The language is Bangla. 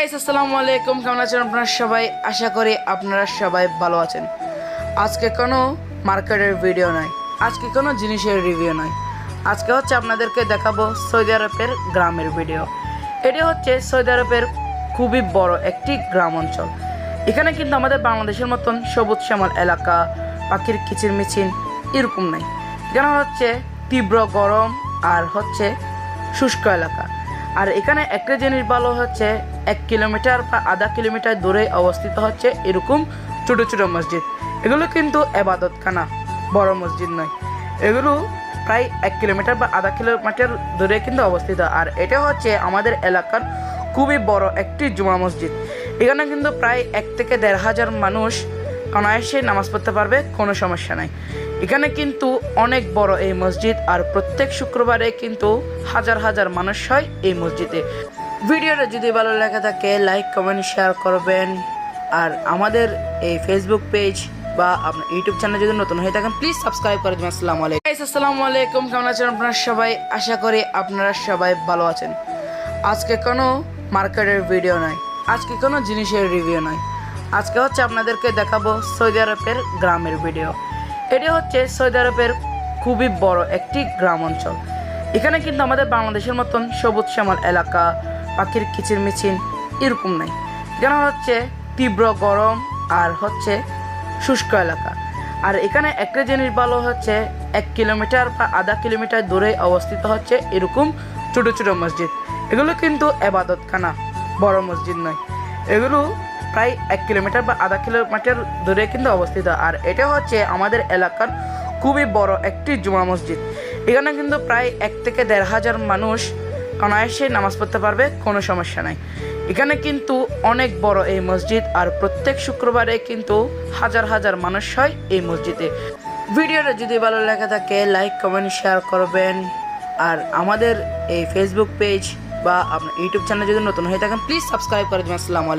আসসালামু আলাইকুম, কেমন আছেন আপনারা সবাই? আশা করি আপনারা সবাই ভালো আছেন। আজকে কোনো মার্কেটের ভিডিও নয়, আজকে কোনো জিনিসের রিভিউ নয়, আজকে হচ্ছে আপনাদেরকে দেখাবো সৌদি আরবের গ্রামের ভিডিও। এটি হচ্ছে সৌদি আরবের খুবই বড় একটি গ্রাম অঞ্চল। এখানে কিন্তু আমাদের বাংলাদেশের মতন সবুজ শ্যামল এলাকা, পাখির কিচিরমিচির এরকম নাই। এখানে হচ্ছে তীব্র গরম আর হচ্ছে শুষ্ক এলাকা। আর এখানে একটা জিনিস ভালো হচ্ছে 1 কিলোমিটার বা আধা কিলোমিটার দূরে অবস্থিত হচ্ছে এরকম ছোটো ছোটো মসজিদ। এগুলো কিন্তু এবাদতখানা, বড় মসজিদ নয়। এগুলো প্রায় 1 কিলোমিটার বা আধা কিলোমিটার দূরে কিন্তু অবস্থিত। আর এটা হচ্ছে আমাদের এলাকার খুবই বড় একটি জুমা মসজিদ। এখানে কিন্তু প্রায় 1 থেকে 1,500 মানুষ অনায়াসে নামাজ পড়তে পারবে, কোনো সমস্যা নাই। এখানে কিন্তু অনেক বড় এই মসজিদ, আর প্রত্যেক শুক্রবারে কিন্তু হাজার হাজার মানুষ হয় এই মসজিদে। ভিডিওটা যদি ভালো লেগে থাকে লাইক কমেন্ট শেয়ার করবেন। আর আমাদের এই ফেসবুক পেজ বা আপনার ইউটিউব চ্যানেল যদি নতুন হয়ে থাকেন প্লিজ সাবস্ক্রাইব করে দেবেন। আসসালামু আলাইকুম, কেমন আছেন আপনারা সবাই? আশা করি আপনারা সবাই ভালো আছেন। আজকে কোনো মার্কেটের ভিডিও নয়, আজকে কোনো জিনিসের রিভিউ নয়, আজকে হচ্ছে আপনাদেরকে দেখাবো সৌদি আরবের গ্রামের ভিডিও। এটি হচ্ছে সৌদি আরবের খুবই বড় একটি গ্রাম অঞ্চল। এখানে কিন্তু আমাদের বাংলাদেশের মতন সবুজ শ্যামল এলাকা, পাখির কিচিরমিচির এরকম নাই। এখানে হচ্ছে তীব্র গরম আর হচ্ছে শুষ্ক এলাকা। আর এখানে একটা জিনিস ভালো হচ্ছে 1 কিলোমিটার বা আধা কিলোমিটার দূরে অবস্থিত হচ্ছে এরকম ছোটো ছোটো মসজিদ। এগুলো কিন্তু এবাদতখানা, বড় মসজিদ নয়। এগুলো প্রায় 1 কিলোমিটার বা আধা কিলোমিটার দূরে কিন্তু অবস্থিত। আর এটা হচ্ছে আমাদের এলাকার খুবই বড় একটি জুমা মসজিদ। এখানে কিন্তু প্রায় 1 থেকে 1,500 মানুষ অনায়াসে নামাজ পড়তে পারবে, কোনো সমস্যা নাই। এখানে কিন্তু অনেক বড় এই মসজিদ, আর প্রত্যেক শুক্রবারে কিন্তু হাজার হাজার মানুষ হয় এই মসজিদে। ভিডিওটা যদি ভালো লেগে থাকে লাইক কমেন্ট শেয়ার করবেন। আর আমাদের এই ফেসবুক পেজ বা আপনার ইউটিউব চ্যানেল যদি নতুন হয়ে থাকেন প্লিজ সাবস্ক্রাইব করে দেবেন। আসসালামু আলাইকুম।